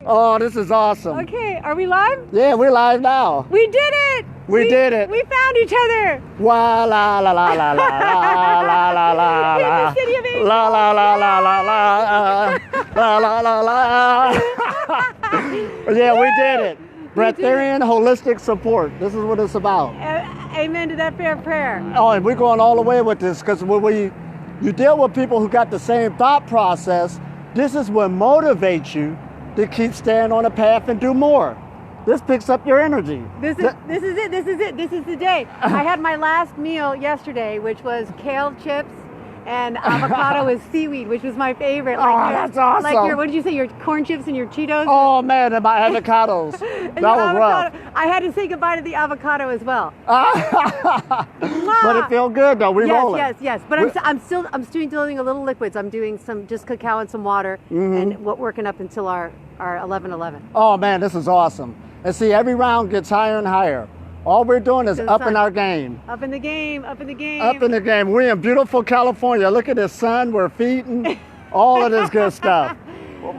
Oh, this is awesome. Okay, are we live? Yeah, we're live now. We did it! We did it. We found each other. Wa la la la la la la la la la In the city of Angels. la la la la la la la la la. Yeah, we did it. Breatharian Holistic Support. This is what it's about. Amen to that fair prayer. Oh, and we're going all the way with this because when you deal with people who got the same thought process, this is what motivates you to keep staying on the path and do more. This picks up your energy. This is it. This is the day. I had my last meal yesterday, which was kale chips and avocado with seaweed, which was my favorite. Like that's awesome. Like what did you say? Your corn chips and your Cheetos? Oh man, and my avocados. That was rough. I had to say goodbye to the avocado as well. But it feels good though. We're rolling. Yes. But I'm still doing a little liquids. I'm doing some just cacao and some water, and working up until our 11:11. Oh man, this is awesome. And see, every round gets higher and higher. All we're doing is upping our game. Up in the game. Up in the game. We're in beautiful California. Look at the sun. We're feeding. All of this good stuff.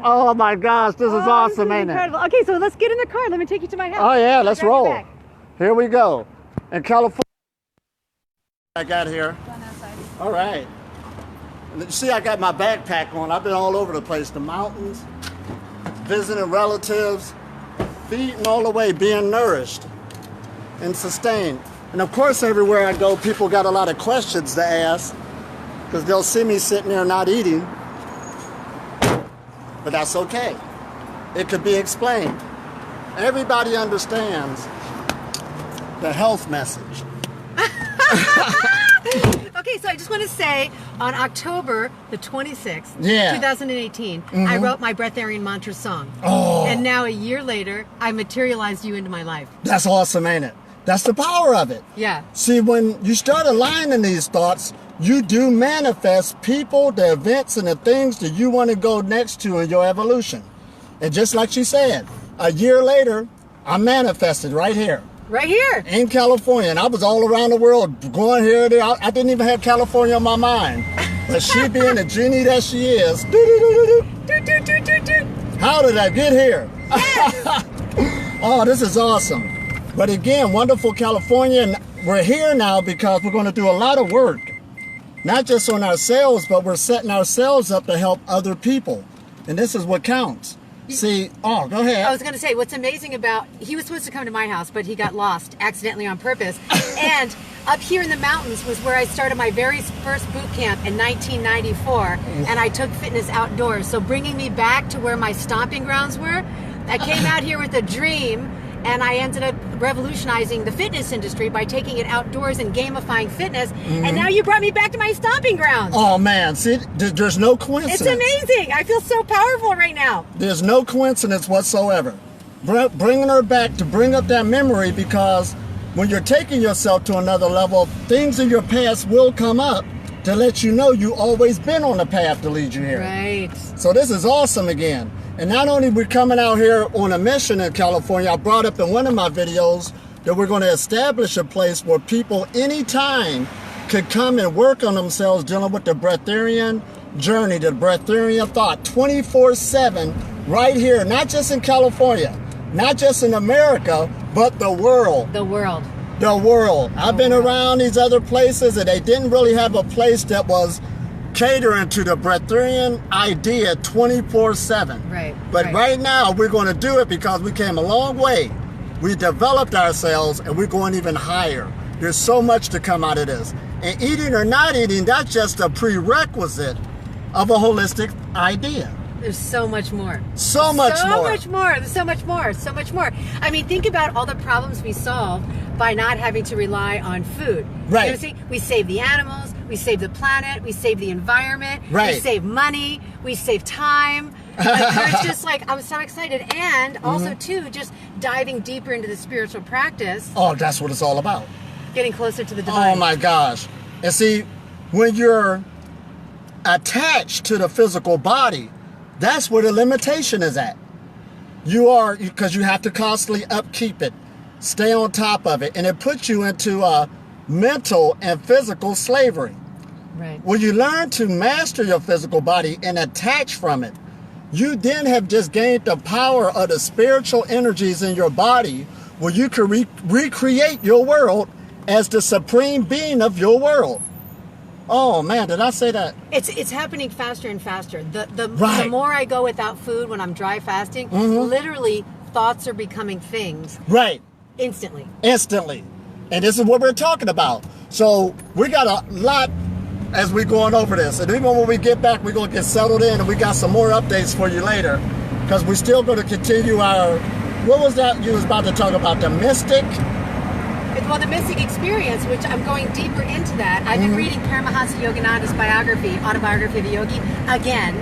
Oh my gosh, this is awesome, ain't incredible. Okay, so let's get in the car. Let me take you to my house. Oh yeah, let's roll. Here we go. In California, I got here. All right. And see, I got my backpack on. I've been all over the place. The mountains, visiting relatives, feeding all the way, being nourished and sustained. And of course, everywhere I go, people got a lot of questions to ask because they'll see me sitting there not eating. But that's okay. It could be explained. Everybody understands the health message. Okay, so I just want to say, on October the 26th, 2018, I wrote my Breatharian mantra song. Oh. And now a year later, I materialized you into my life. That's awesome, ain't it? That's the power of it. Yeah. See, when you start aligning these thoughts, you do manifest people, the events, and the things that you want to go next to in your evolution. And just like she said, a year later, I manifested right here. Right here. In California. And I was all around the world, going here and there. I didn't even have California on my mind. But she being the genie that she is, how did I get here? Yes. Oh, this is awesome. But again, wonderful California. And we're here now because we're going to do a lot of work. Not just on ourselves, but we're setting ourselves up to help other people. And this is what counts. See, go ahead. I was going to say, what's amazing about, he was supposed to come to my house, but he got lost accidentally on purpose. And up here in the mountains was where I started my very first boot camp in 1994. And I took fitness outdoors. So bringing me back to where my stomping grounds were, I came out here with a dream. And I ended up revolutionizing the fitness industry by taking it outdoors and gamifying fitness. And now you brought me back to my stomping grounds. Oh, man. See, there's no coincidence. It's amazing. I feel so powerful right now. There's no coincidence whatsoever. Bringing her back to bring up that memory, because when you're taking yourself to another level, things in your past will come up to let you know you always been on the path to lead you here. Right. So this is awesome again. And not only we're coming out here on a mission in California, I brought up in one of my videos that we're going to establish a place where people anytime could come and work on themselves dealing with the Breatharian journey, the Breatharian thought 24/7 right here, not just in California, not just in America, but the world. The world. The world. I've been around these other places and they didn't really have a place that was catering to the Breatharian idea 24/7. Right. But right now we're going to do it because we came a long way. We developed ourselves and we're going even higher. There's so much to come out of this. And eating or not eating, that's just a prerequisite of a holistic idea. There's so much more. So much more. There's so much more. I mean, think about all the problems we solve by not having to rely on food. Right. You know, see, we save the animals, we save the planet, we save the environment, right. We save money, we save time. There's just like, I'm so excited. And also too, just diving deeper into the spiritual practice. Oh, that's what it's all about. Getting closer to the divine. Oh my gosh. And see, when you're attached to the physical body, that's where the limitation is at. You are, because you have to constantly upkeep it, stay on top of it, and it puts you into a mental and physical slavery. Right. When you learn to master your physical body and attach from it, you then have just gained the power of the spiritual energies in your body where you can recreate your world as the supreme being of your world. Oh man, did I say that? It's happening faster and faster. The Right. more I go without food when I'm dry fasting, literally thoughts are becoming things Right. instantly. Instantly. And this is what we're talking about. So we got a lot as we're going over this. And even when we get back, we're going to get settled in, and we got some more updates for you later, because we're still going to continue our, what was that you was about to talk about? The mystic? Well, the mystic experience, which I'm going deeper into that. I've been reading Paramahansa Yogananda's biography, Autobiography of a Yogi, again,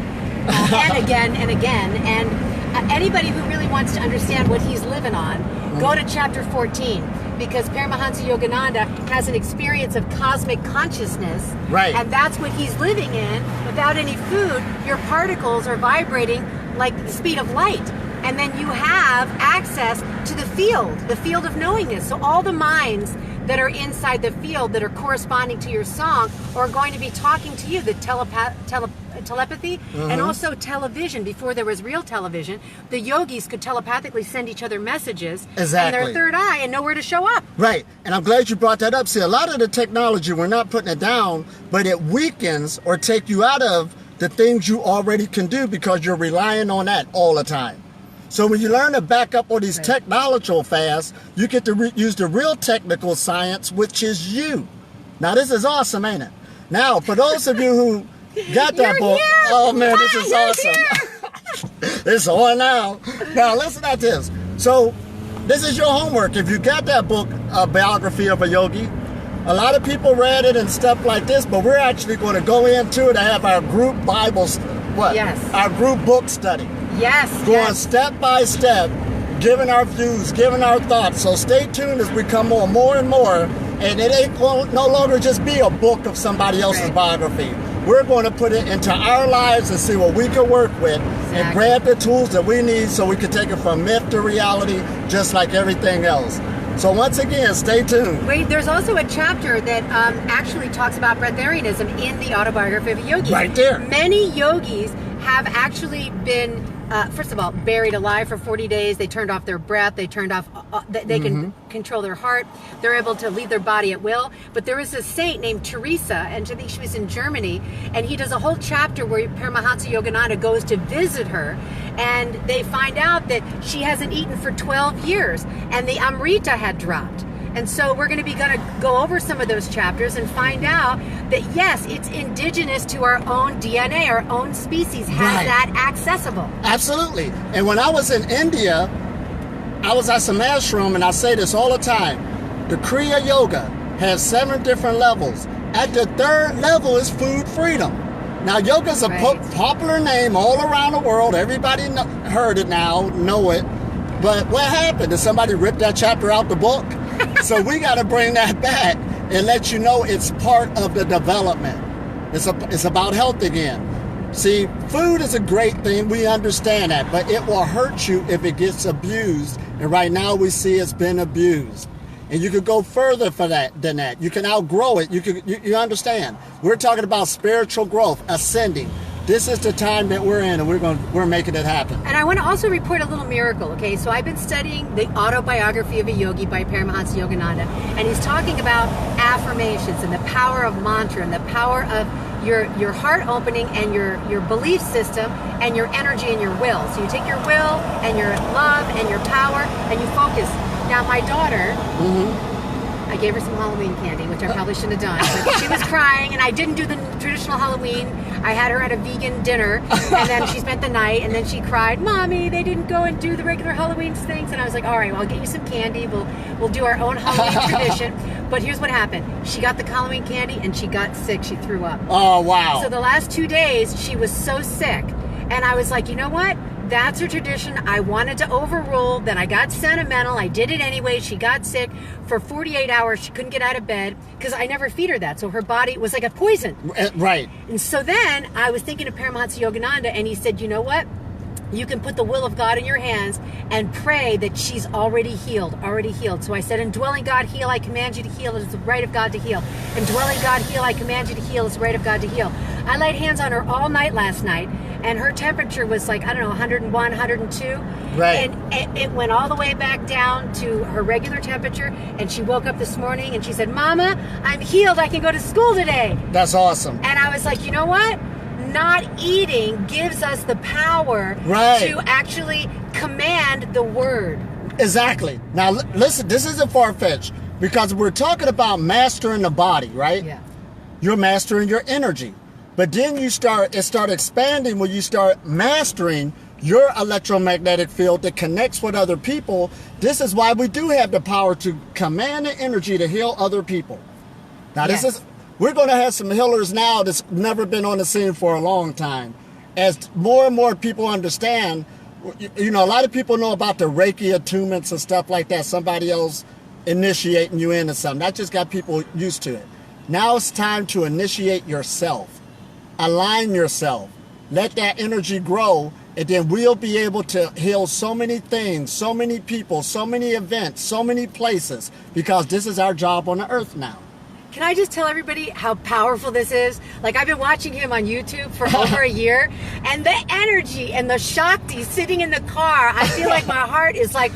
and again and again. And anybody who really wants to understand what he's living on, go to chapter 14, because Paramahansa Yogananda has an experience of cosmic consciousness. Right. And that's what he's living in. Without any food, your particles are vibrating like the speed of light. And then you have access to the field of knowingness. So all the minds that are inside the field that are corresponding to your song are going to be talking to you, the telepathy and also television. Before there was real television, the yogis could telepathically send each other messages Exactly. and their third eye and know where to show up. Right. And I'm glad you brought that up. See, a lot of the technology, we're not putting it down, but it weakens or take you out of the things you already can do because you're relying on that all the time. So when you learn to back up on these technological fast, you get to use the real technical science, which is you. Now, this is awesome, ain't it? Now, for those of you who got that book, oh man, this is awesome. It's on now. Now, listen at this. So, this is your homework. If you got that book, A Biography of a Yogi, a lot of people read it and stuff like this, but we're actually going to go into it and have our group Bible, our group book study. Yes. Going step by step, giving our views, giving our thoughts. So stay tuned as we come on more and more. And it ain't going no longer just be a book of somebody else's biography. We're going to put it into our lives and see what we can work with and grab the tools that we need so we can take it from myth to reality, just like everything else. So once again, stay tuned. Wait, there's also a chapter that actually talks about breatharianism in the Autobiography of a Yogi. Right there. Many yogis have actually been, first of all, buried alive for 40 days. They turned off their breath. They turned off, they can control their heart. They're able to leave their body at will. But there is a saint named Teresa, and I think she was in Germany, and he does a whole chapter where Paramahansa Yogananda goes to visit her, and they find out that she hasn't eaten for 12 years, and the Amrita had dropped. And so we're going to go over some of those chapters and find out that, yes, it's indigenous to our own DNA, our own species has that accessible. Absolutely. And when I was in India, I was at some ashram, and I say this all the time. The Kriya Yoga has 7 different levels. At the 3rd level is food freedom. Now, yoga is a popular name all around the world. Everybody heard it now, know it. But what happened? Did somebody rip that chapter out the book? So we got to bring that back and let you know it's part of the development. It's about health again. See, food is a great thing. We understand that, but it will hurt you if it gets abused. And right now we see it's been abused. And you could go further than that. You can outgrow it. You understand? We're talking about spiritual growth, ascending. This is the time that we're in, and we're making it happen. And I want to also report a little miracle, okay? So I've been studying the Autobiography of a Yogi by Paramahansa Yogananda, and he's talking about affirmations and the power of mantra and the power of your heart opening and your belief system and your energy and your will. So you take your will and your love and your power and you focus. Now my daughter, I gave her some Halloween candy, which I probably shouldn't have done. But she was crying, and I didn't do the traditional Halloween. I had her at a vegan dinner, and then she spent the night, and then she cried, "Mommy, they didn't go and do the regular Halloween things." And I was like, "All right, well, I'll get you some candy. We'll do our own Halloween tradition." But here's what happened. She got the Halloween candy, and she got sick. She threw up. Oh, wow. So the last 2 days, she was so sick. And I was like, you know what? That's her tradition. I wanted to overrule. Then I got sentimental. I did it anyway. She got sick for 48 hours. She couldn't get out of bed because I never feed her that. So her body was like a poison. Right. And so then I was thinking of Paramahansa Yogananda, and he said, you know what? You can put the will of God in your hands and pray that she's already healed. So I said, indwelling God, heal. I command you to heal. It is the right of God to heal. Indwelling God, heal. I command you to heal. It's the right of God to heal. I laid hands on her all night last night, and her temperature was like, I don't know, 101, 102. Right. And it went all the way back down to her regular temperature, and she woke up this morning and she said, Mama, I'm healed. I can go to school today. That's awesome. And I was like, you know what? Not eating gives us the power Right. to actually command the word. Exactly. Now, listen, this isn't far-fetched because we're talking about mastering the body, right? Yeah. You're mastering your energy. But then it start expanding when you start mastering your electromagnetic field that connects with other people. This is why we do have the power to command the energy to heal other people. Now, Yes. we're going to have some healers now that's never been on the scene for a long time. As more and more people understand, you know, a lot of people know about the Reiki attunements and stuff like that. Somebody else initiating you into something. That just got people used to it. Now it's time to initiate yourself. Align yourself. Let that energy grow, and then we'll be able to heal so many things, so many people, so many events, so many places, because this is our job on the earth now. Can I just tell everybody how powerful this is? Like, I've been watching him on YouTube for over a year, and the energy and the Shakti sitting in the car, I feel like my heart is like,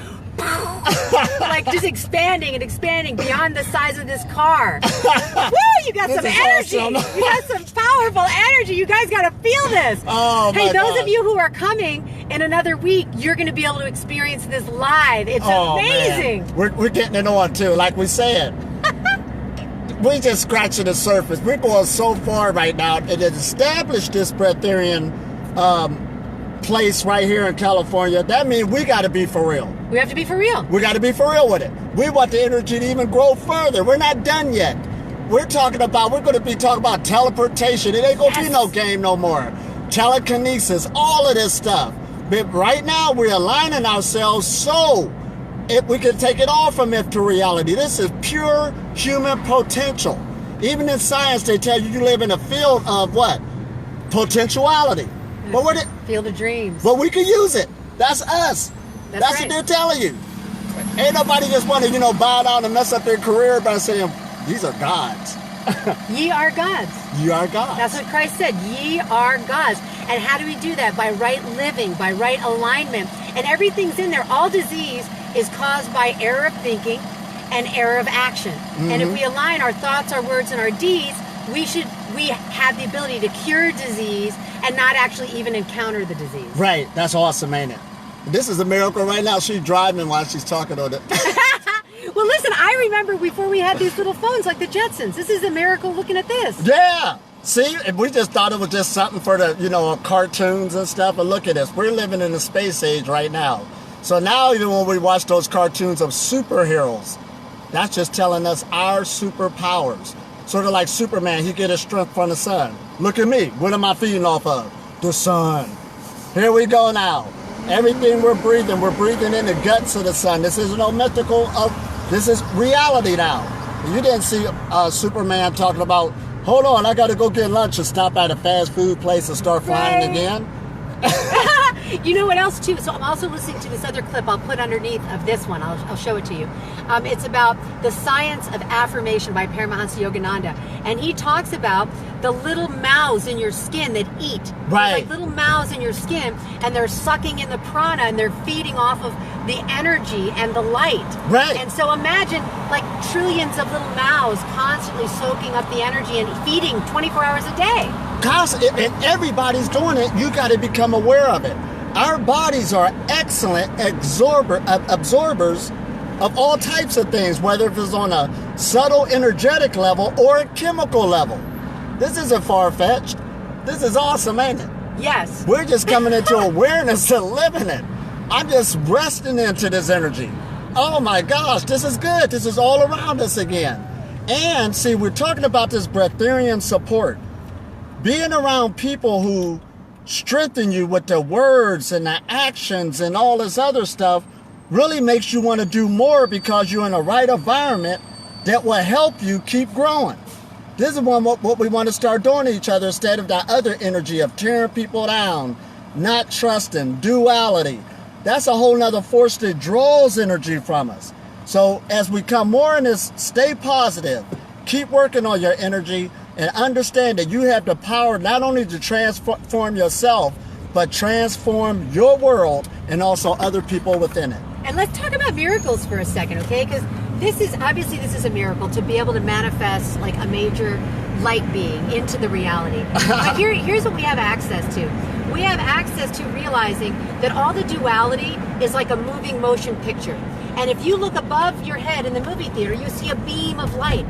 like just expanding and expanding beyond the size of this car. Woo! You got some energy. Awesome. You got some powerful energy. You guys got to feel this. Oh, hey, my those God. of you who are coming in another week, you're going to be able to experience this live. It's amazing. Man. We're getting it on too, like we said. We just scratching the surface. We're going so far right now, and to establish this Breatharian place right here in California, that means we got to be for real. We have to be for real. We got to be for real with it. We want the energy to even grow further. We're not done yet. We're going to be talking about teleportation. It ain't going to be no game no more. Telekinesis, all of this stuff. But right now, we're aligning ourselves so we can take it all from myth to reality. This is pure human potential. Even in science, they tell you live in a field of what? Potentiality. But Field of dreams. But we can use it. That's us. That's right. what they're telling you. Ain't nobody just want to, bow down and mess up their career by saying, these are gods. Ye are gods. You are gods. That's what Christ said. Ye are gods. And how do we do that? By right living, by right alignment. And everything's in there. All disease is caused by error of thinking and error of action. Mm-hmm. And if we align our thoughts, our words, and our deeds, we have the ability to cure disease and not actually even encounter the disease. Right. That's awesome, ain't it? This is a miracle right now. She's driving while she's talking on it. Well, listen, I remember before we had these little phones like the Jetsons. This is a miracle looking at this. Yeah. See, we just thought it was just something for the, cartoons and stuff. But look at this. We're living in the space age right now. So now even when we watch those cartoons of superheroes, that's just telling us our superpowers. Sort of like Superman, he get his strength from the sun. Look at me. What am I feeding off of? The sun. Here we go now. Everything we're breathing in the guts of the sun. This is no mythical. This is reality now. You didn't see Superman talking about, hold on, I got to go get lunch and stop at a fast food place and start flying again. You know what else too? So I'm also listening to this other clip I'll put underneath of this one. I'll show it to you. It's about the science of affirmation by Paramahansa Yogananda. And he talks about the little mouths in your skin that eat. Right. Like little mouths in your skin, and they're sucking in the prana and they're feeding off of the energy and the light. Right. And so imagine like trillions of little mouths constantly soaking up the energy and feeding 24 hours a day. And everybody's doing it. You got to become aware of it. Our bodies are excellent absorbers of all types of things, whether it's on a subtle energetic level or a chemical level. This isn't far-fetched. This is awesome, ain't it? Yes. We're just coming into awareness and living it. I'm just resting into this energy. Oh my gosh, this is good. This is all around us again. And see, we're talking about this breatharian support. Being around people who strengthen you with their words and their actions and all this other stuff really makes you want to do more because you're in the right environment that will help you keep growing. This is what we want to start doing to each other instead of that other energy of tearing people down, not trusting, duality. That's a whole nother force that draws energy from us. So as we come more in this, stay positive, keep working on your energy, and understand that you have the power not only to transform yourself, but transform your world and also other people within it. And let's talk about miracles for a second, okay? Because this is a miracle to be able to manifest like a major light being into the reality. But here's what we have access to. We have access to realizing that all the duality is like a moving motion picture. And if you look above your head in the movie theater, you see a beam of light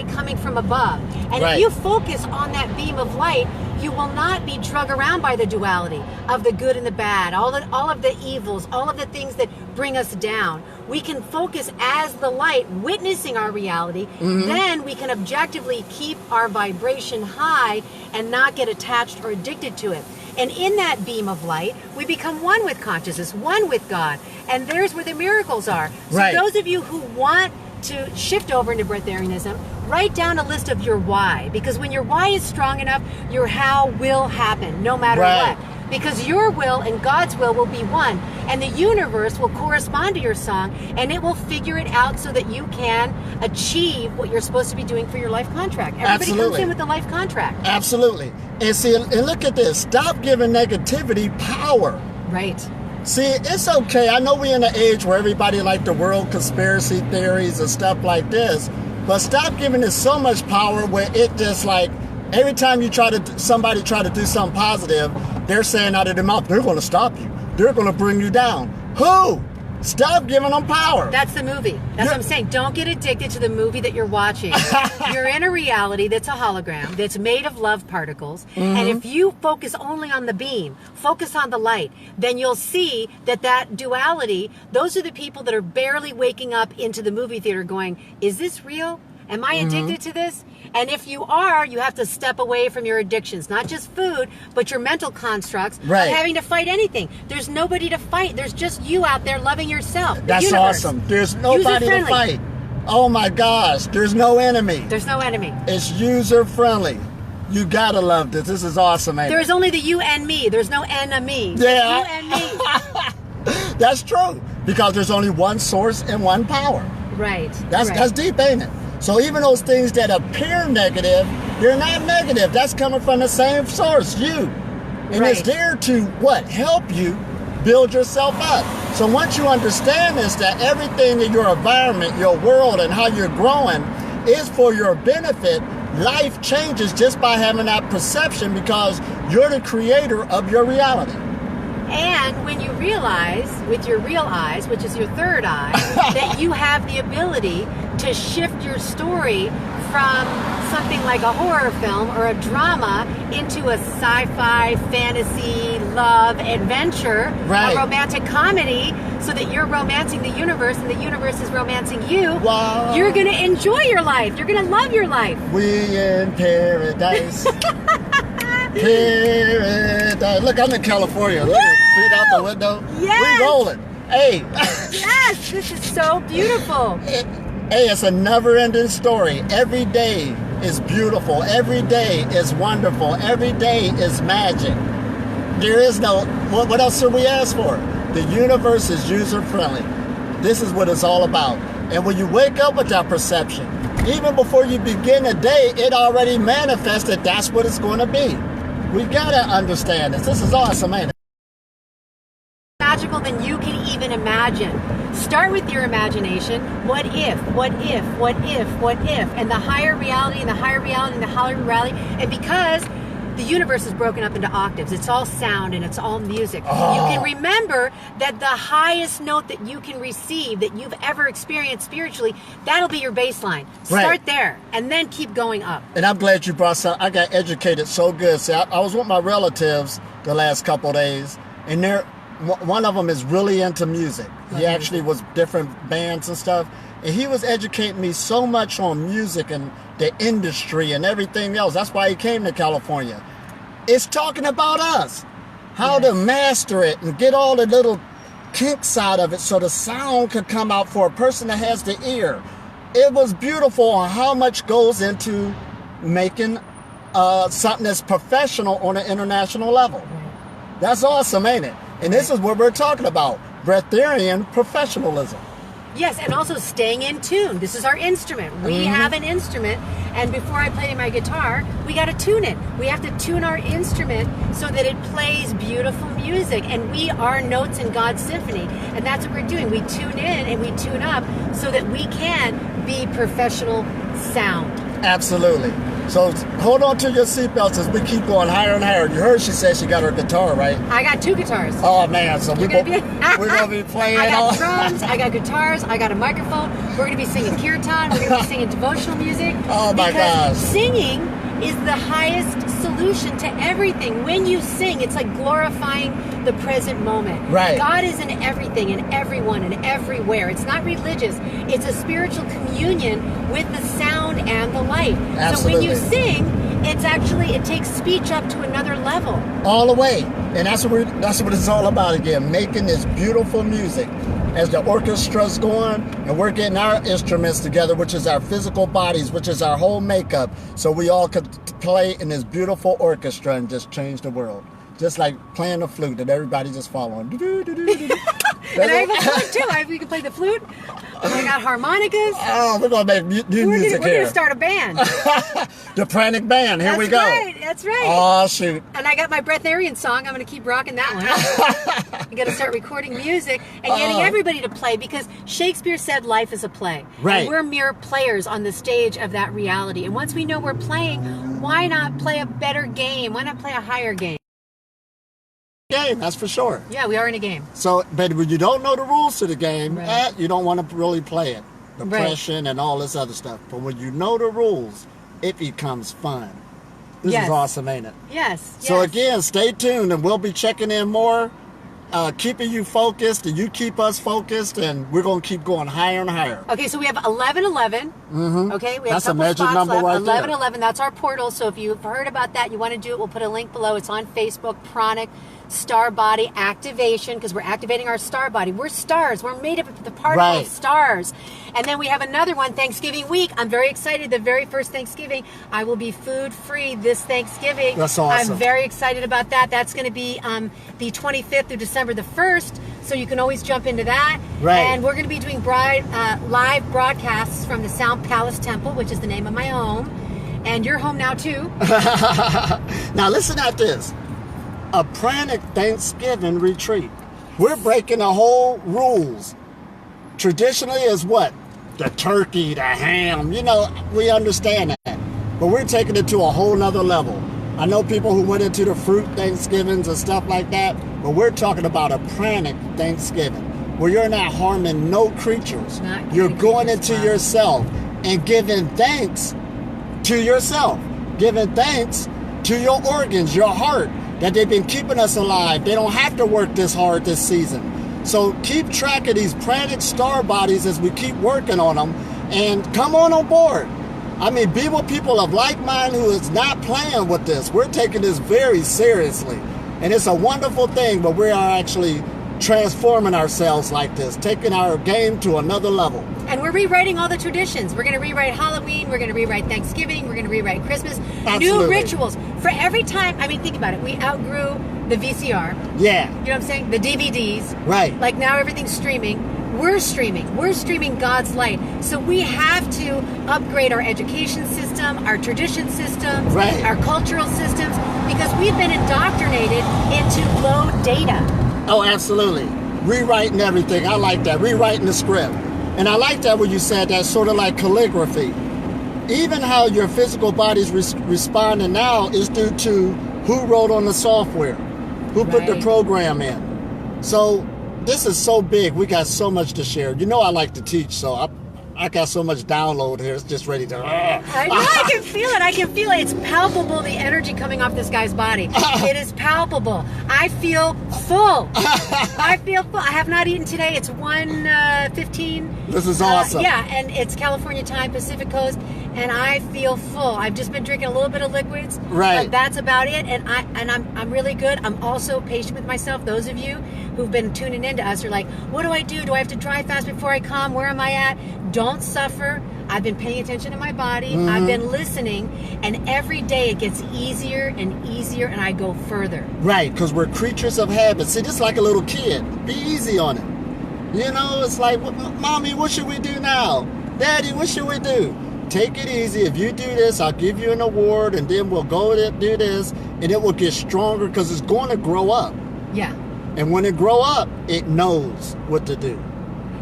coming from above. And Right. if you focus on that beam of light, you will not be drug around by the duality of the good and the bad, all of the evils, all of the things that bring us down. We can focus as the light, witnessing our reality. Then we can objectively keep our vibration high and not get attached or addicted to it. And in that beam of light, we become one with consciousness, one with God. And there's where the miracles are. So Right. those of you who want to shift over into Breatharianism, write down a list of your why. Because when your why is strong enough, your how will happen, no matter Right. what. Because your will and God's will be one. And the universe will correspond to your song, and it will figure it out so that you can achieve what you're supposed to be doing for your life contract. Everybody comes Absolutely. in with a life contract. Absolutely. And see, and look at this. Stop giving negativity power. Right. See, it's okay. I know we're in an age where everybody like the world conspiracy theories and stuff like this, but stop giving it so much power where it just like every time you somebody try to do something positive, they're saying out of their mouth, they're going to stop you. They're going to bring you down. Who? Stop giving them power. That's the movie. That's what I'm saying. Don't get addicted to the movie that you're watching. You're in a reality that's a hologram, that's made of love particles. And if you focus only on the beam, focus on the light, then you'll see that duality, those are the people that are barely waking up into the movie theater going, is this real? Am I addicted to this? And if you are, you have to step away from your addictions, not just food, but your mental constructs Right. of having to fight anything. There's nobody to fight. There's just you out there loving yourself. The That's universe. awesome. There's nobody to User-friendly. fight. Oh my gosh. There's no enemy. There's no enemy. It's user friendly. You gotta love this. This is awesome, ain't There's it? only the you and me. There's no enemy. Yeah. You and me. That's true. Because there's only one source and one power. Right. That's deep, ain't it? So even those things that appear negative, they're not negative. That's coming from the same source, you. And it's Right. there to what? Help you build yourself up. So once you understand this, that everything in your environment, your world, and how you're growing is for your benefit, life changes just by having that perception because you're the creator of your reality. And when you realize, with your real eyes, which is your third eye, that you have the ability to shift your story from something like a horror film or a drama into a sci-fi, fantasy, love, adventure, Right. a romantic comedy, so that you're romancing the universe and the universe is romancing you, Wow. you're going to enjoy your life. You're going to love your life. We in paradise. Paradise. Look, I'm in California. Look at feet out the window. Yes. We rolling. Hey. Yes, this is so beautiful. Hey, it's a never-ending story. Every day is beautiful. Every day is wonderful. Every day is magic. There is no, what else should we ask for? The universe is user-friendly. This is what it's all about. And when you wake up with that perception, even before you begin a day, it already manifested. That's what it's going to be. We got to understand this. This is awesome, ain't it? Magical than you can even imagine. Start with your imagination. What if, what if, what if, what if, and the higher reality and the higher reality and the higher reality. And because the universe is broken up into octaves, it's all sound and it's all music. Oh. You can remember that the highest note that you can receive that you've ever experienced spiritually, that'll be your baseline. Start Right. there and then keep going up. And I'm glad you brought some. I got educated so good. See, I was with my relatives the last couple of days, and one of them is really into music. He actually was different bands and stuff. And he was educating me so much on music and the industry and everything else. That's why he came to California. It's talking about us. How to master it and get all the little kinks out of it so the sound could come out for a person that has the ear. It was beautiful on how much goes into making something that's professional on an international level. That's awesome, ain't it? And this is what we're talking about, breatharian professionalism. Yes, and also staying in tune. This is our instrument. We have an instrument, and before I play my guitar, we got to tune it. We have to tune our instrument so that it plays beautiful music, and we are notes in God's symphony, and that's what we're doing. We tune in and we tune up so that we can be professional sound. Absolutely. So hold on to your seatbelts as we keep going higher and higher. You heard she said she got her guitar, right? I got 2 guitars. Oh man, so we're gonna be playing. I got drums, I got guitars, I got a microphone. We're gonna be singing kirtan. We're gonna be singing devotional music. Oh my gosh! Singing is the highest solution to everything. When you sing, it's like glorifying the present moment. Right. God is in everything and everyone and everywhere. It's not religious. It's a spiritual communion with the sound and the light. Absolutely. So when you sing, it takes speech up to another level. All the way. And that's what it's all about again, making this beautiful music. As the orchestra's going and we're getting our instruments together, which is our physical bodies, which is our whole makeup, so we all could play in this beautiful orchestra and just change the world. Just like playing the flute and everybody just following. And I have a flute too. We can play the flute. I got harmonicas. Oh, we're going to make new music here. We're going to start a band. The Pranic Band. Here we go. That's right. Oh, shoot. And I got my Breatharian song. I'm going to keep rocking that one. I'm going to start recording music and getting everybody to play, because Shakespeare said life is a play. Right. And we're mere players on the stage of that reality. And once we know we're playing, why not play a better game? Why not play a higher game? Game, that's for sure. Yeah, we are in a game. So, but when you don't know the rules to the game, Right. you don't want to really play it. Depression and all this other stuff. But when you know the rules, it becomes fun. This Yes. is awesome, ain't it? Yes. So again, stay tuned and we'll be checking in more, keeping you focused, and you keep us focused, and we're going to keep going higher and higher. Okay, so we have 1111. Okay, we have That's a couple magic spots number left. right there. 1111. That's our portal. So if you've heard about that, you want to do it, we'll put a link below. It's on Facebook. Pranic Star Body Activation, because we're activating our star body. We're stars. We're made up of the particle of stars. And then we have another one, Thanksgiving week. I'm very excited. The very first Thanksgiving, I will be food free this Thanksgiving. That's awesome. I'm very excited about that. That's going to be the 25th through December the 1st. So you can always jump into that. Right. And we're going to be doing live broadcasts from the Sound Palace Temple, which is the name of my home. And you're home now too. Now listen at this. A Pranic Thanksgiving retreat. We're breaking the whole rules. Traditionally is what? The turkey, the ham, we understand that. But we're taking it to a whole nother level. I know people who went into the fruit Thanksgivings and stuff like that, but we're talking about a Pranic Thanksgiving, where you're not harming no creatures. You're going into yourself and giving thanks to yourself, giving thanks to your organs, your heart, that they've been keeping us alive. They don't have to work this hard this season. So keep track of these Pranic star bodies as we keep working on them, and come on board. I mean, be with people of like mind who is not playing with this. We're taking this very seriously, and it's a wonderful thing, but we are actually transforming ourselves like this, taking our game to another level. And we're rewriting all the traditions. We're going to rewrite Halloween. We're going to rewrite Thanksgiving. We're going to rewrite Christmas. Absolutely. New rituals. For every time, think about it. We outgrew the VCR. Yeah. You know what I'm saying? The DVDs. Right. Like now everything's streaming. We're streaming. We're streaming God's light. So we have to upgrade our education system, our tradition systems, right. our cultural systems, because we've been indoctrinated into low data. Oh, absolutely. Rewriting everything. I like that. Rewriting the script. And I like that when you said that, sort of like calligraphy. Even how your physical body's responding now is due to who wrote on the software, who put the program in. So this is so big. We got so much to share. I like to teach, so I got so much download here. It's just ready to... I know, I can feel it. I can feel it. It's palpable, the energy coming off this guy's body. It is palpable. I feel full. I feel full. I have not eaten today. It's 1:15. This is awesome. Yeah, and it's California time, Pacific Coast, and I feel full. I've just been drinking a little bit of liquids. Right. But that's about it, and I'm really good. I'm also patient with myself. Those of you who've been tuning into us are like, what do I do? Do I have to drive fast before I come? Where am I at? Don't suffer. I've been paying attention to my body. I've been listening, and every day it gets easier and easier, and I go further. Right, because we're creatures of habit. See, just like a little kid. Be easy on it. You know, it's like, Mommy, what should we do now? Daddy, what should we do? Take it easy. If you do this, I'll give you an award, and then we'll go do this, and it will get stronger because it's going to grow up. Yeah. And when it grow up, it knows what to do.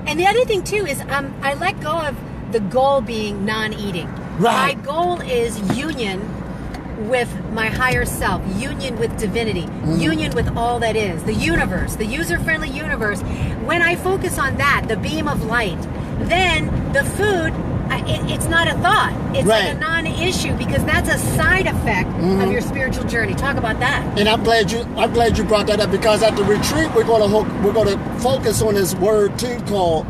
And the other thing too is I let go of the goal being non-eating. Right. My goal is union with my higher self, union with divinity, union with all that is, the universe, the user-friendly universe. When I focus on that, the beam of light, then the food, it's not a thought. It's like a non-issue because that's a side effect of your spiritual journey. Talk about that. And I'm glad you brought that up, because at the retreat we're going to focus on this word too called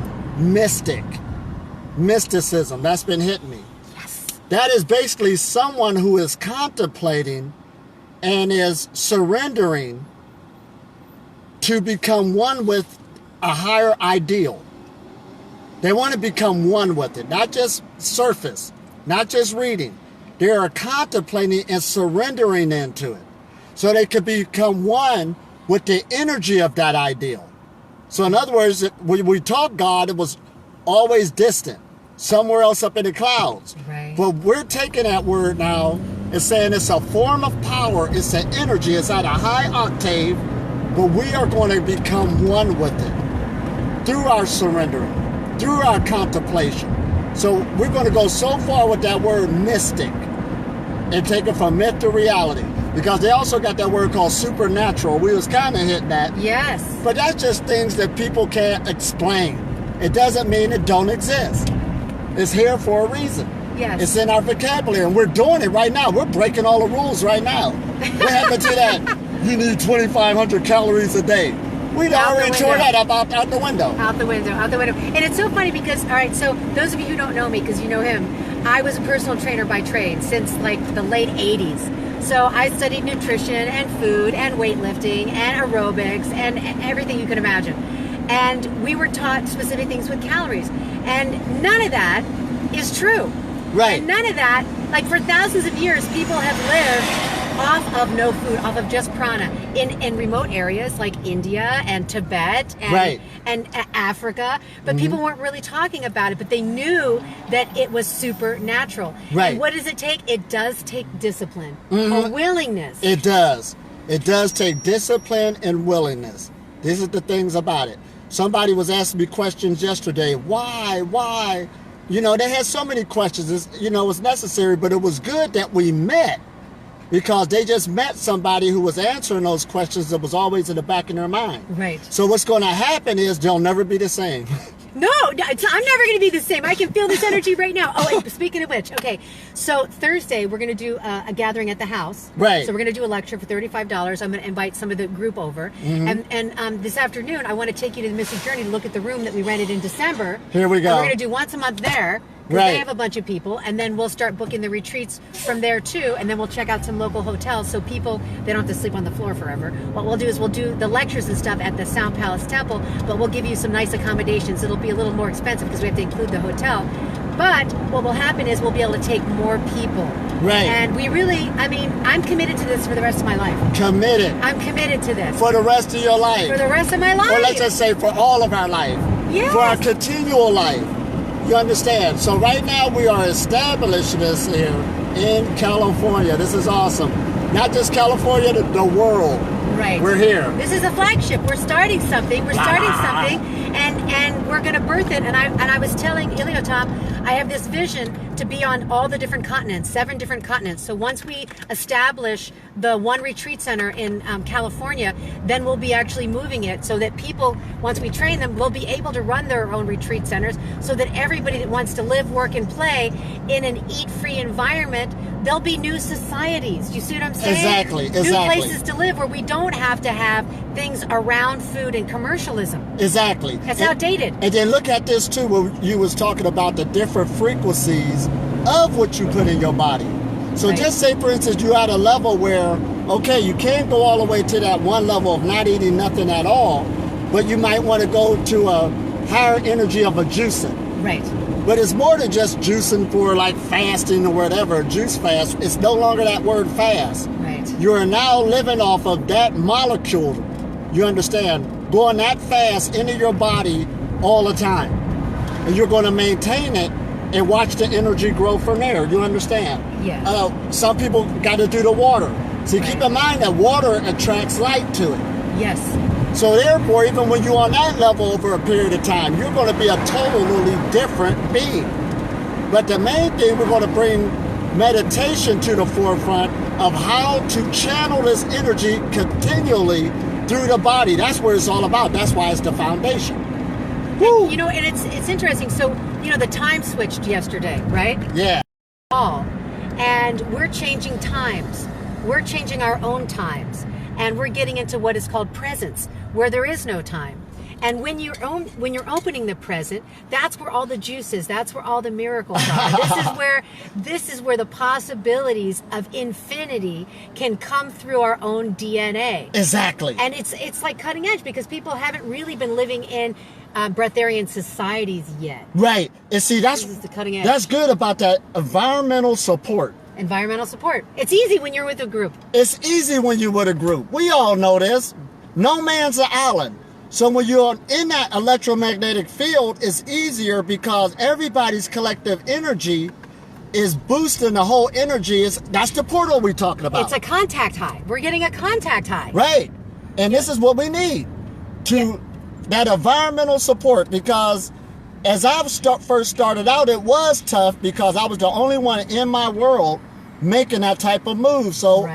mysticism. That's been hitting me. Yes. That is basically someone who is contemplating and is surrendering to become one with a higher ideal. They want to become one with it, not just surface, not just reading. They are contemplating and surrendering into it so they could become one with the energy of that ideal. So in other words, when we taught God, it was always distant, somewhere else up in the clouds. Right. But we're taking that word now and saying it's a form of power, it's an energy, it's at a high octave, but we are going to become one with it through our surrendering, through our contemplation. So we're going to go so far with that word mystic and take it from myth to reality, because they also got that word called supernatural. We was kind of hitting that. Yes. But that's just things that people can't explain. It doesn't mean it don't exist. It's here for a reason. Yes. It's in our vocabulary, and we're doing it right now. We're breaking all the rules right now. What happened to that? You need 2,500 calories a day. We'd already tore that up out the window. Out the window. And it's so funny because, all right, so those of you who don't know me, because you know him, I was a personal trainer by trade since like the late 80s. So I studied nutrition and food and weightlifting and aerobics and everything you could imagine. And we were taught specific things with calories. And none of that is true. Right. And none of that, like for thousands of years, people have lived off of no food, off of just prana in remote areas like India and Tibet and Africa. But people weren't really talking about it, but they knew that it was supernatural. Right. And what does it take? It does take discipline, a willingness. It does. It does take discipline and willingness. These are the things about it. Somebody was asking me questions yesterday. Why? You know, they had so many questions. It was necessary, but it was good that we met, because they just met somebody who was answering those questions that was always in the back of their mind. Right. So what's going to happen is they'll never be the same. No, I'm never going to be the same. I can feel this energy right now. Oh, and speaking of which, okay, so Thursday we're going to do a gathering at the house. Right. So we're going to do a lecture for $35. I'm going to invite some of the group over. And this afternoon, I want to take you to the Mystic Journey to look at the room that we rented in December. Here we go. And we're going to do once a month there. Right. They have a bunch of people, and then we'll start booking the retreats from there too, and then we'll check out some local hotels so people, they don't have to sleep on the floor forever. What we'll do is we'll do the lectures and stuff at the Sound Palace Temple, but we'll give you some nice accommodations. It'll be a little more expensive because we have to include the hotel. But what will happen is we'll be able to take more people. Right. And we really, I'm committed to this for the rest of my life. Committed. I'm committed to this. For the rest of your life. For the rest of my life. Or let's just say for all of our life. Yes. For our continual life. You understand? So right now we are establishing this here in California. This is awesome. Not just California, the world. Right. We're here. This is a flagship. We're starting something. And we're going to birth it. And I was telling Iliotop, I have this vision to be on all the different continents, 7 different continents. So once we establish the one retreat center in California, then we'll be actually moving it so that people, once we train them, will be able to run their own retreat centers, so that everybody that wants to live, work, and play in an eat-free environment, there'll be new societies. Do you see what I'm saying? Exactly. New places to live where we don't have to have things around food and commercialism. Exactly. That's outdated. And then look at this too, where you was talking about the different frequencies of what you put in your body. So Right. just say, for instance, you're at a level where, okay, you can't go all the way to that one level of not eating nothing at all, but you might want to go to a higher energy of a juicing. Right. But it's more than just juicing for like fasting or whatever, juice fast. It's no longer that word fast. Right. You are now living off of that molecule. You understand? Going that fast into your body all the time. And you're going to maintain it and watch the energy grow from there. You understand? Yeah. Some people got to do the water. So keep in mind that water attracts light to it. Yes. So therefore, even when you're on that level over a period of time, you're going to be a totally different being. But the main thing, we're going to bring meditation to the forefront of how to channel this energy continually through the body. That's what it's all about. That's why it's the foundation. Woo! You know, and it's interesting. So, you know, the time switched yesterday, right? Yeah. And we're changing times. We're changing our own times. And we're getting into what is called presence, where there is no time. And when you're opening the present, that's where all the juice is. That's where all the miracles are. This is where the possibilities of infinity can come through our own DNA. Exactly. And it's like cutting edge, because people haven't really been living in breatharian societies yet. Right. And see, This is the cutting edge. that's good about that environmental support. Environmental support. It's easy when you're with a group. It's easy when you're with a group. We all know this. No man's an island. So when you're in that electromagnetic field, it's easier because everybody's collective energy is boosting the whole energy. That's the portal we're talking about. It's a contact high. We're getting a contact high. Right. And this is what we need that environmental support, because as I first started out, it was tough because I was the only one in my world making that type of move. So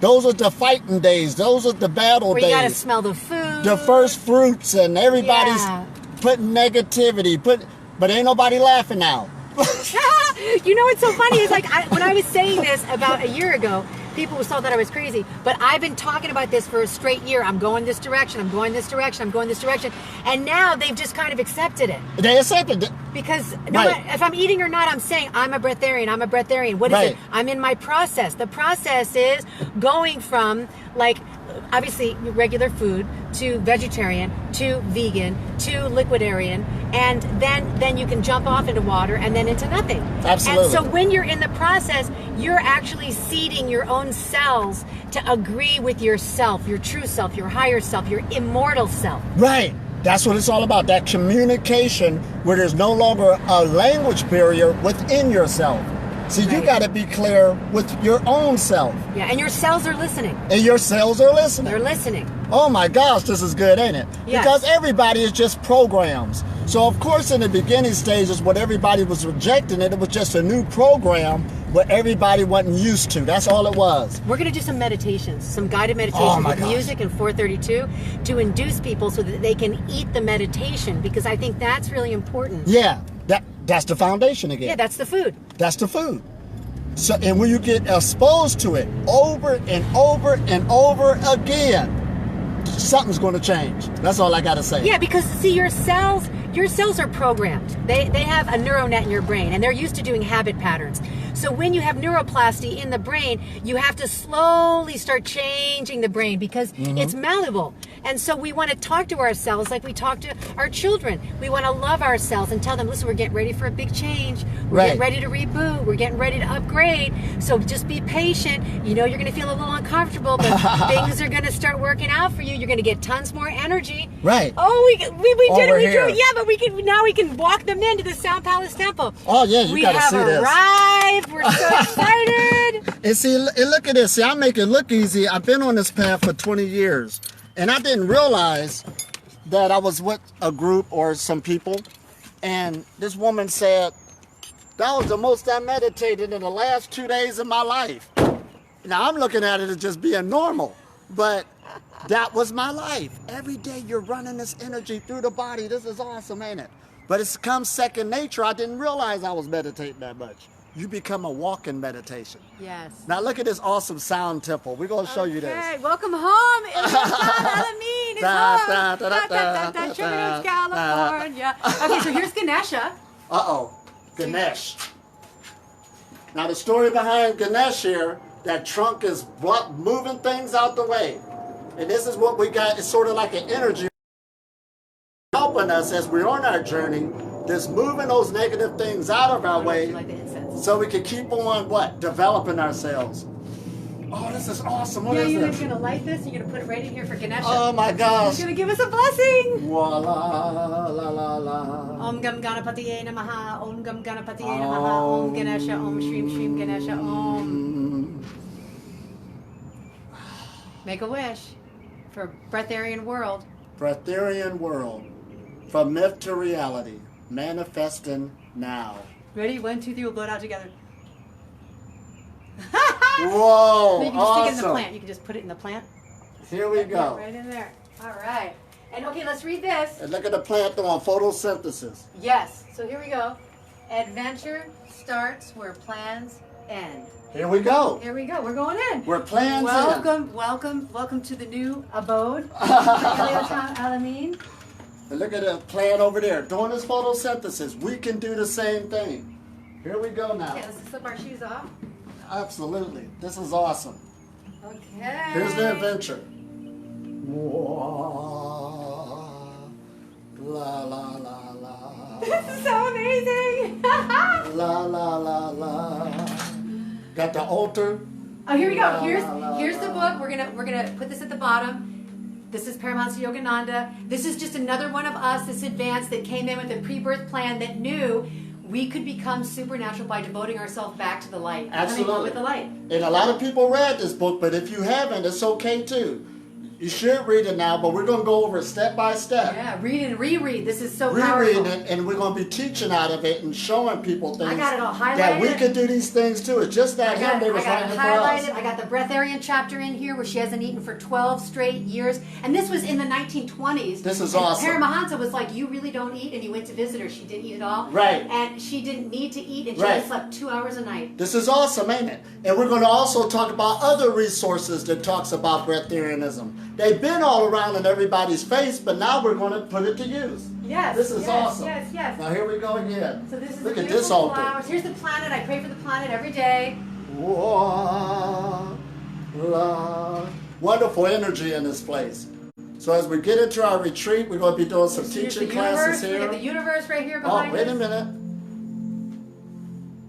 those are the fighting days. Those are the battle days. Where you got to smell the food. The first fruits, and everybody's putting negativity. But ain't nobody laughing now. You know what's so funny is, like, when I was saying this about a year ago, people thought that I was crazy. But I've been talking about this for a straight year. I'm going this direction. I'm going this direction. I'm going this direction. And now they've just kind of accepted it. They accepted it. Because if I'm eating or not, I'm saying I'm a breatharian. I'm a breatharian. What is it? I'm in my process. The process is going from, like, obviously regular food to vegetarian to vegan to liquidarian, and then you can jump off into water and then into nothing. Absolutely. And so when you're in the process, you're actually seeding your own cells to agree with yourself, your true self, your higher self, your immortal self. Right. That's what it's all about. That communication where there's no longer a language barrier within yourself. So you got to be clear with your own self. Yeah, and your cells are listening. And your cells are listening. They're listening. Oh my gosh, this is good, ain't it? Yes. Because everybody is just programs. So of course in the beginning stages when everybody was rejecting it, it was just a new program what everybody wasn't used to. That's all it was. We're going to do some meditations, some guided meditations with music and 432 to induce people so that they can eat the meditation, because I think that's really important. Yeah, that's the foundation again. Yeah, that's the food. That's the food. So, and when you get exposed to it over and over and over again, something's going to change. That's all I got to say. Yeah, because see, your cells are programmed. They have a neural net in your brain, and they're used to doing habit patterns. So when you have neuroplasty in the brain, you have to slowly start changing the brain because it's malleable. And so we want to talk to ourselves like we talk to our children. We want to love ourselves and tell them, listen, we're getting ready for a big change. We're getting ready to reboot. We're getting ready to upgrade. So just be patient. You know you're going to feel a little uncomfortable, but things are going to start working out for you. You're going to get tons more energy. Right. Oh, we did it. We drew. Yeah, but we can walk them into the Sound Palace Temple. Oh, yeah, you got to see this. We have arrived. We're so excited. And see, and look at this. See, I make it look easy. I've been on this path for 20 years. And I didn't realize that I was with a group or some people. And this woman said, that was the most I meditated in the last 2 days of my life. Now, I'm looking at it as just being normal. But that was my life. Every day you're running this energy through the body. This is awesome, ain't it? But it's come second nature. I didn't realize I was meditating that much. You become a walking meditation. Yes. Now look at this awesome sound temple. We're going to show you this. Okay, welcome home. It's home. Church, California. Okay, so here's Ganesha. Uh-oh, Ganesh. Now the story behind Ganesh here, that trunk is moving things out the way. And this is what we got. It's sort of like an energy helping us as we're on our journey, just moving those negative things out of our way. So we can keep on, developing ourselves. Oh, this is awesome. What Yeah, is you're this? going to light this. You're going to put it right in here for Ganesha. Oh my gosh. He's going to give us a blessing. Voila, la la la. Om Gam Ganapatiye Namaha. Om Gam Ganapatiye Namaha. Om Ganesha. Om Shrim Shrim Ganesha. Om. Make a wish for Breatharian world. Breatharian world. From myth to reality. Manifesting now. Ready? 1, 2, 3. We'll blow it out together. Whoa, You can just stick it in the awesome. plant. You can just put it in the plant. Here we go. Right in there. All right. And okay, let's read this. And look at the plant doing photosynthesis. Yes. So here we go. Adventure starts where plans end. Here we go. Here we go. We're going in. We're plans Welcome to the new abode. Alamin. And look at the plant over there doing this photosynthesis. We can do the same thing. Here we go now. Okay, let's slip our shoes off. Absolutely. This is awesome. Okay. Here's the adventure. La la la la. This is so amazing. La la la la. Got the altar. Oh, here we go. La, Here's la, here's the la. book. We're gonna put this at the bottom. This is Paramahansa Yogananda. This is just another one of us, this advance that came in with a pre-birth plan that knew we could become supernatural by devoting ourselves back to the light. Absolutely. With the light. And a lot of people read this book, but if you haven't, it's okay too. You should read it now, but we're going to go over it step by step. Yeah, read and reread. This is so powerful. Rereading it, and we're going to be teaching out of it and showing people things. I got it all highlighted. That we could do these things too. It's just that him, they I was got writing it it for us. highlighted. I got the Breatharian chapter in here where she hasn't eaten for 12 straight years. And this was in the 1920s. This is and awesome. Paramahansa was like, you really don't eat? And you went to visit her. She didn't eat at all. Right. And she didn't need to eat, and she Right. only slept 2 hours a night. This is awesome, ain't it? And we're going to also talk about other resources that talks about breatharianism. They've been all around in everybody's face, but now we're going to put it to use. Yes. This is yes, awesome. Yes, yes. Now here we go again. So this is Look the at this beautiful altar. flowers. Here's the planet. I pray for the planet every day. Whoa, la. Wonderful energy in this place. So as we get into our retreat, we're going to be doing some Here's teaching the classes universe. We here. got the universe right here Oh, behind wait us. a minute.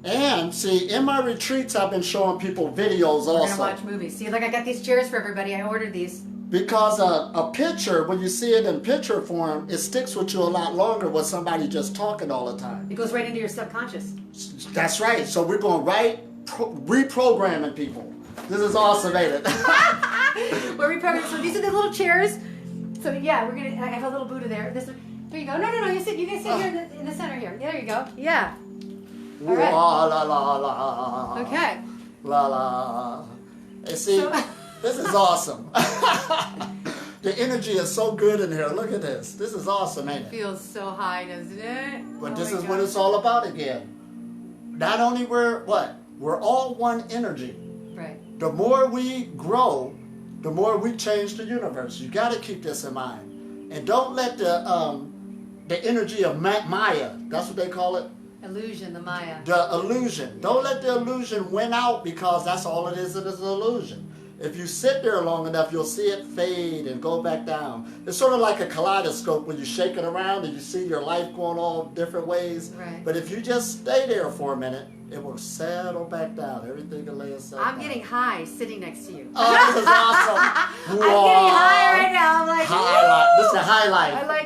And see, in my retreats, I've been showing people videos We're also. gonna watch movies. See, like I got these chairs for everybody. I ordered these. Because a picture, when you see it in picture form, it sticks with you a lot longer with somebody just talking all the time. It goes right into your subconscious. That's right. So we're going reprogramming people. This is awesome, ain't it? We're reprogramming. So these are the little chairs. So yeah, we're gonna. I have a little Buddha there. This. There you go. No. You sit. You guys sit here in the center here. There you go. Yeah. All right. La la la la. Okay. La la. And see, So- this is awesome. The energy is so good in here. Look at this. This is awesome, ain't it? Feels so high, doesn't it? But Oh this my is what God. it's all about again. Not only we're all one energy. Right. The more we grow, the more we change the universe. You got to keep this in mind, and don't let the energy of Maya. That's what they call it. Illusion, the Maya. The illusion. Don't let the illusion win out, because that's all it is. It is an illusion. If you sit there long enough, you'll see it fade and go back down. It's sort of like a kaleidoscope when you shake it around and you see your life going all different ways. Right. But if you just stay there for a minute, it will settle back down. Everything will lay itself I'm down. getting high sitting next to you. Oh, this is awesome. I'm getting high right now. I'm like, Highlight. This is a I highlight. like